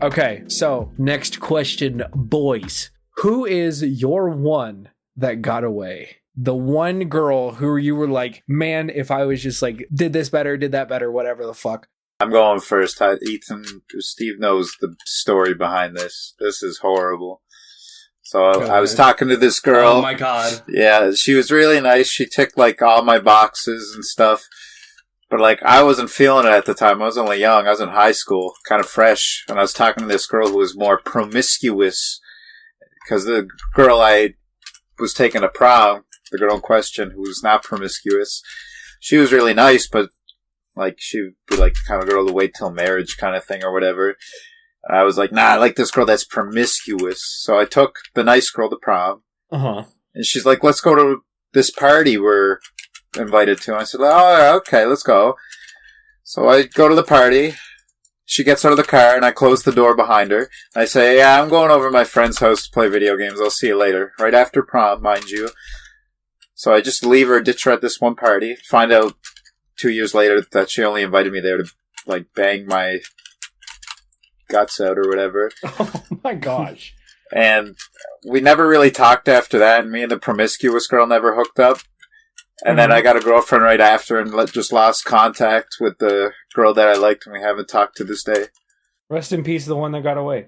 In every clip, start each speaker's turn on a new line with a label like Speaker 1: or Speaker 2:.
Speaker 1: Okay, so next question, boys. Who is your one that got away? The one girl who you were like, man, if I was just like, did this better, did that better, whatever the fuck.
Speaker 2: I'm going first. Steve knows the story behind this. This is horrible. So I was talking to this girl.
Speaker 3: Oh my god.
Speaker 2: Yeah, she was really nice. She ticked like all my boxes and stuff. But like, I wasn't feeling it at the time. I was only young. I was in high school, kind of fresh. And I was talking to this girl who was more promiscuous. Because the girl I was taking to prom, the girl in question, who was not promiscuous, she was really nice, but like, she would be like the kind of girl to wait till marriage kind of thing or whatever. And I was like, nah, I like this girl that's promiscuous. So I took the nice girl to prom.
Speaker 1: Uh-huh.
Speaker 2: And she's like, let's go to this party we're invited to. And I said, oh, okay, let's go. So I go to the party. She gets out of the car, and I close the door behind her. I say, yeah, I'm going over to my friend's house to play video games. I'll see you later. Right after prom, mind you. So I just leave her, ditch her at this one party. Find out 2 years later that she only invited me there to, like, bang my guts out or whatever.
Speaker 1: Oh my gosh.
Speaker 2: And we never really talked after that, and me and the promiscuous girl never hooked up. And then I got a girlfriend right after and just lost contact with the girl that I liked, and we haven't talked to this day.
Speaker 1: Rest in peace, the one that got away.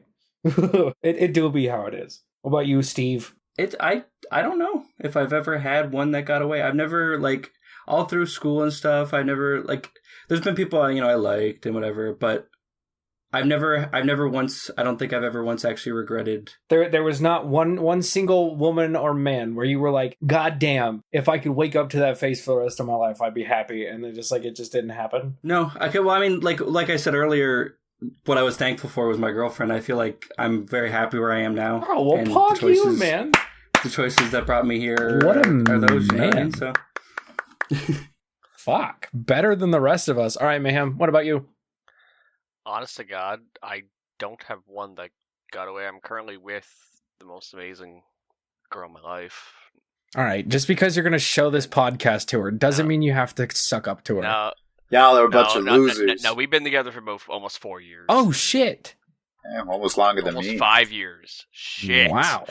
Speaker 1: it do be how it is. What about you, Steve?
Speaker 3: I don't know if I've ever had one that got away. I've never, like, all through school and stuff, I never, like, there's been people, I liked and whatever, but I've never once, I don't think I've ever once actually regretted.
Speaker 1: There was not one single woman or man where you were like, God damn, if I could wake up to that face for the rest of my life, I'd be happy. And then just like, it just didn't happen.
Speaker 3: No. Okay. Well, I mean, like I said earlier, what I was thankful for was my girlfriend. I feel like I'm very happy where I am now.
Speaker 1: Oh, well, pog you, man.
Speaker 3: The choices that brought me here
Speaker 1: what
Speaker 3: are those,
Speaker 1: man.
Speaker 3: So.
Speaker 1: Fuck. Better than the rest of us. All right, Mayhem. What about you?
Speaker 4: Honest to God, I don't have one that got away. I'm currently with the most amazing girl in my life.
Speaker 1: All right, just because you're going to show this podcast to her doesn't mean you have to suck up to her.
Speaker 4: No,
Speaker 2: Y'all are a bunch of losers.
Speaker 4: No, we've been together for almost 4 years.
Speaker 1: Oh, shit.
Speaker 2: Damn, almost longer than me.
Speaker 4: Almost 5 years. Shit.
Speaker 1: Wow.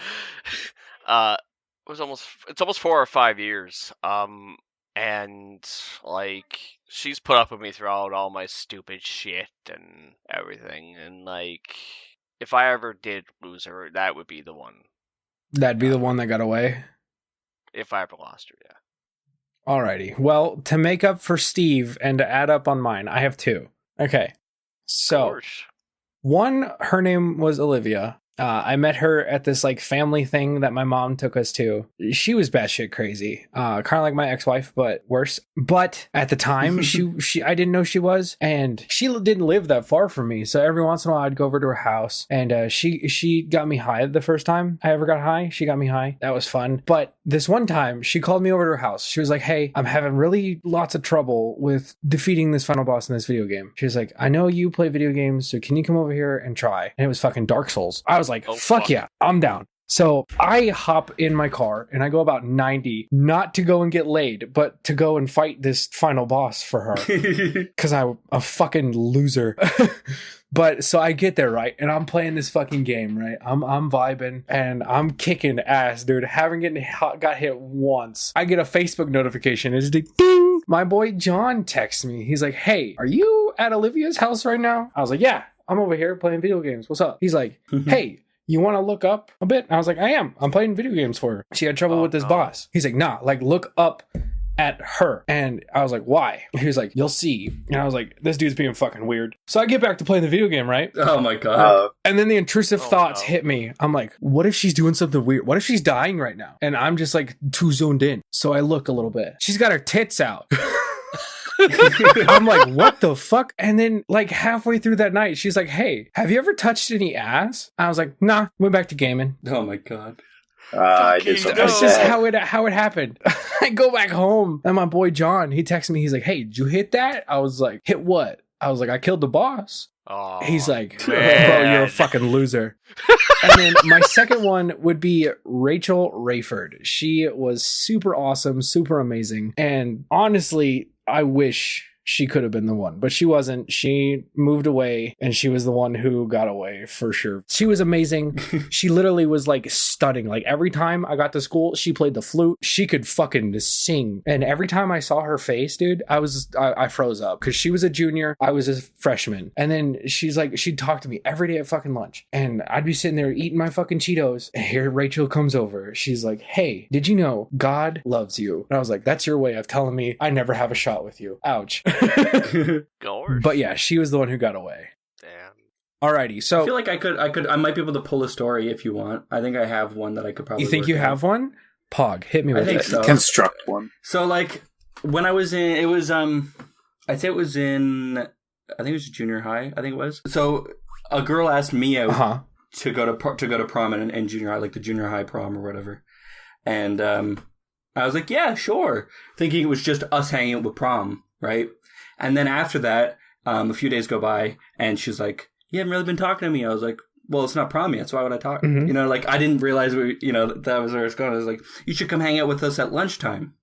Speaker 4: It's almost 4 or 5 years. And, like, she's put up with me throughout all my stupid shit and everything. And, like, if I ever did lose her, that would be the one.
Speaker 1: That'd be the one that got away?
Speaker 4: If I ever lost her, yeah.
Speaker 1: Alrighty. Well, to make up for Steve and to add up on mine, I have two. Okay. So, one, her name was Olivia. I met her at this like family thing that my mom took us to. She was batshit crazy, kind of like my ex-wife, but worse. But at the time, I didn't know she was, and she didn't live that far from me. So every once in a while, I'd go over to her house, and she got me high the first time I ever got high. She got me high. That was fun. But this one time, she called me over to her house. She was like, "Hey, I'm having really lots of trouble with defeating this final boss in this video game." She was like, "I know you play video games, so can you come over here and try?" And it was fucking Dark Souls. I was like, fuck yeah, I'm down. So I hop in my car and I go about 90, not to go and get laid, but to go and fight this final boss for her. Because I'm a fucking loser. But so I get there, right? And I'm playing this fucking game, right? I'm vibing and I'm kicking ass, dude. Got hit once. I get a Facebook notification. It's like, ding! My boy John texts me. He's like, "Hey, are you at Olivia's house right now?" I was like, "Yeah, I'm over here playing video games. What's up?" He's like, "Hey, you want to look up a bit?" I was like, "I am. I'm playing video games for her. She had trouble with this boss." He's like, "Nah, like look up at her." And I was like, "Why?" He was like, "You'll see." And I was like, "This dude's being fucking weird." So I get back to playing the video game, right?
Speaker 3: Oh my God.
Speaker 1: And then the intrusive thoughts hit me. I'm like, what if she's doing something weird? What if she's dying right now? And I'm just like too zoned in. So I look a little bit. She's got her tits out. I'm like, what the fuck? And then like halfway through that night, she's like, "Hey, have you ever touched any ass?" I was like, "Nah, went back to gaming."
Speaker 3: Oh my God.
Speaker 2: I did something.
Speaker 1: That's just how it happened. I go back home and my boy John, he texted me. He's like, "Hey, did you hit that?" I was like, "Hit what?" I was like, "I killed the boss."
Speaker 4: Oh,
Speaker 1: he's like,
Speaker 4: man.
Speaker 1: "Bro, you're a fucking loser." And then my second one would be Rachel Rayford. She was super awesome, super amazing. And honestly, I wish she could have been the one, but she wasn't. She moved away, and she was the one who got away for sure. She was amazing. She literally was like stunning. Like every time I got to school, she played the flute. She could fucking sing. And every time I saw her face, dude, I froze up because she was a junior. I was a freshman. And then she'd talk to me every day at fucking lunch. And I'd be sitting there eating my fucking Cheetos. And here Rachel comes over. She's like, hey, did you know God loves you? And I was like, that's your way of telling me I never have a shot with you. Ouch. But yeah, she was the one who got away.
Speaker 4: Damn.
Speaker 1: Alrighty, so
Speaker 3: I feel like I might be able to pull a story if you want. I think I have one that I could probably.
Speaker 1: You think you have one? Pog, hit me with it.
Speaker 3: So.
Speaker 2: Construct one.
Speaker 3: So like when I was in, it was I'd say it was in, I think it was junior high. I think it was. So a girl asked me out to go to prom in junior high, like the junior high prom or whatever, and I was like, yeah, sure, thinking it was just us hanging out with prom, right? And then after that, a few days go by, and she's like, you haven't really been talking to me. I was like, well, it's not prom yet, so why would I talk?
Speaker 1: Mm-hmm.
Speaker 3: You know, like, I didn't realize, that was where it's going. I was like, you should come hang out with us at lunchtime.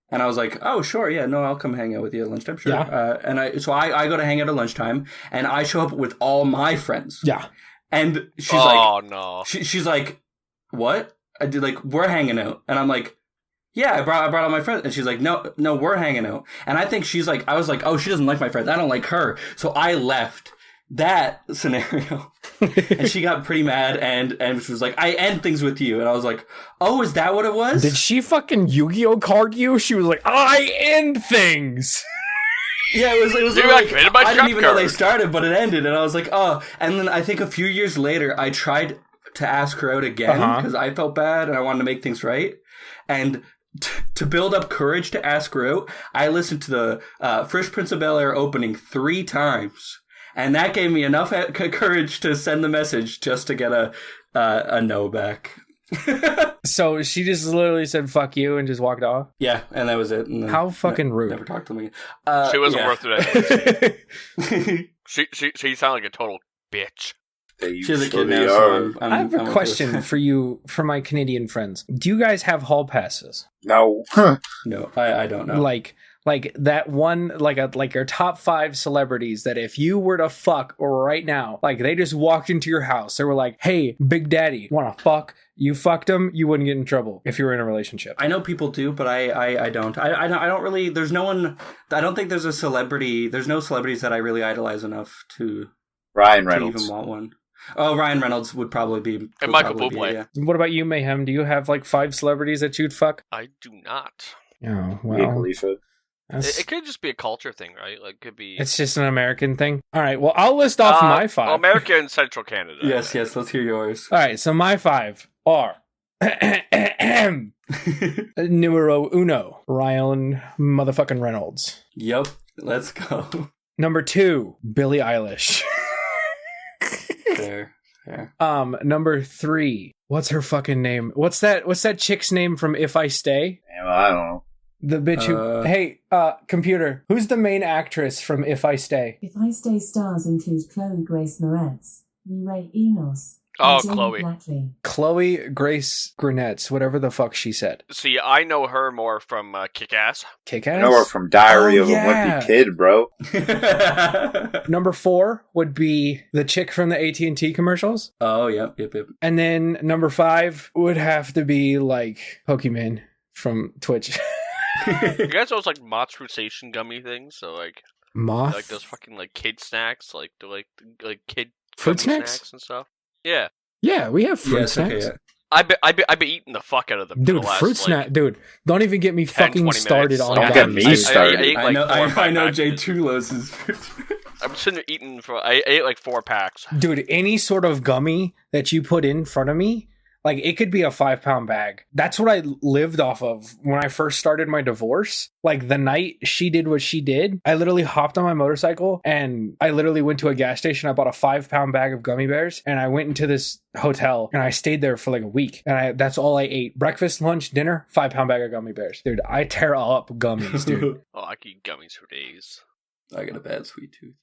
Speaker 3: And I was like, oh, sure, yeah, no, I'll come hang out with you at lunchtime, sure. Yeah. So I go to hang out at lunchtime, and I show up with all my friends.
Speaker 1: Yeah.
Speaker 3: And she's
Speaker 4: no.
Speaker 3: She's like, what? I did, like, we're hanging out. And I'm like, yeah, I brought all my friends. And she's like, no, we're hanging out. And I think I was like, oh, she doesn't like my friends. I don't like her. So I left that scenario. And she got pretty mad and she was like, I end things with you. And I was like, oh, is that what it was?
Speaker 1: Did she fucking Yu-Gi-Oh card you? She was like, I end things.
Speaker 3: Yeah, it was like I didn't even know they started, but it ended. And I was like, oh. And then I think a few years later, I tried to ask her out again because I felt bad and I wanted to make things right. And to build up courage to ask her out, I listened to the Fresh Prince of Bel-Air opening 3 times. And that gave me enough courage to send the message just to get a no back.
Speaker 1: So she just literally said "fuck you" and just walked off.
Speaker 3: Yeah, and that was it. And
Speaker 1: how fucking rude!
Speaker 3: Never talked to me.
Speaker 4: She wasn't worth it. She sounded like a total bitch.
Speaker 3: She's a kid now. So
Speaker 1: I have a question for you, for my Canadian friends. Do you guys have hall passes?
Speaker 2: No.
Speaker 3: No, I don't know.
Speaker 1: Like that one, like your top 5 celebrities that if you were to fuck right now, like they just walked into your house, they were like, hey, Big Daddy, wanna fuck? You fucked them, you wouldn't get in trouble if you were in a relationship.
Speaker 3: I know people do, but I don't. I don't really, there's no one, I don't think there's no celebrities that I really idolize enough to
Speaker 2: Ryan Reynolds.
Speaker 3: To even want one. Oh, Ryan Reynolds would probably be.
Speaker 4: And Michael Bublé.
Speaker 3: Yeah.
Speaker 1: What about you, Mayhem? Do you have like 5 celebrities that you'd fuck?
Speaker 4: I do not.
Speaker 1: Oh, well.
Speaker 4: It could just be a culture thing, right? Like, could be.
Speaker 1: It's just an American thing. All right. Well, I'll list off my 5.
Speaker 4: Well, America and Central Canada.
Speaker 3: Yes. Let's hear yours.
Speaker 1: All right. So my 5 are numero uno, Ryan motherfucking Reynolds.
Speaker 3: Yep. Let's go.
Speaker 1: Number 2, Billie Eilish.
Speaker 3: Fair.
Speaker 1: Number 3. What's her fucking name? What's that chick's name from If I Stay?
Speaker 2: Well, I don't know.
Speaker 1: The bitch who... Hey, computer, who's the main actress from If I Stay?
Speaker 5: If I Stay stars include Chloe Grace Moretz, Mireille Enos,
Speaker 4: Oh,
Speaker 5: and
Speaker 4: Chloe.
Speaker 5: Blackley.
Speaker 1: Chloe Grace Grenetz, whatever the fuck she said.
Speaker 4: See, I know her more from Kick-Ass.
Speaker 1: Kick-Ass?
Speaker 2: I know her from Diary of a Wimpy Kid, bro.
Speaker 1: Number 4 would be the chick from the AT&T commercials.
Speaker 3: Oh, yep.
Speaker 1: And then number 5 would have to be like Pokemon from Twitch.
Speaker 4: You guys know those like Mott's Fruitation gummy things? So like
Speaker 1: Moth?
Speaker 4: Like those fucking like kid snacks, like the like kid
Speaker 1: fruit snacks
Speaker 4: and stuff. Yeah.
Speaker 1: Yeah, we have fruit snacks.
Speaker 4: Okay, yeah. I've been eating the fuck out of them.
Speaker 1: Dude, fruit snack, dude. Don't even get me fucking started on
Speaker 2: that. Don't get me started.
Speaker 3: I know Jay Tulos is.
Speaker 4: I'm sitting there eating I ate like 4 packs.
Speaker 1: Dude, any sort of gummy that you put in front of me, like it could be a 5-pound bag. That's what I lived off of when I first started my divorce. Like the night she did what she did, I literally hopped on my motorcycle and I literally went to a gas station. I bought a 5-pound bag of gummy bears and I went into this hotel and I stayed there for like a week. And that's all I ate. Breakfast, lunch, dinner, 5-pound bag of gummy bears. Dude, I tear up gummies, dude.
Speaker 4: Oh, I could eat gummies for days.
Speaker 3: I got a bad sweet tooth.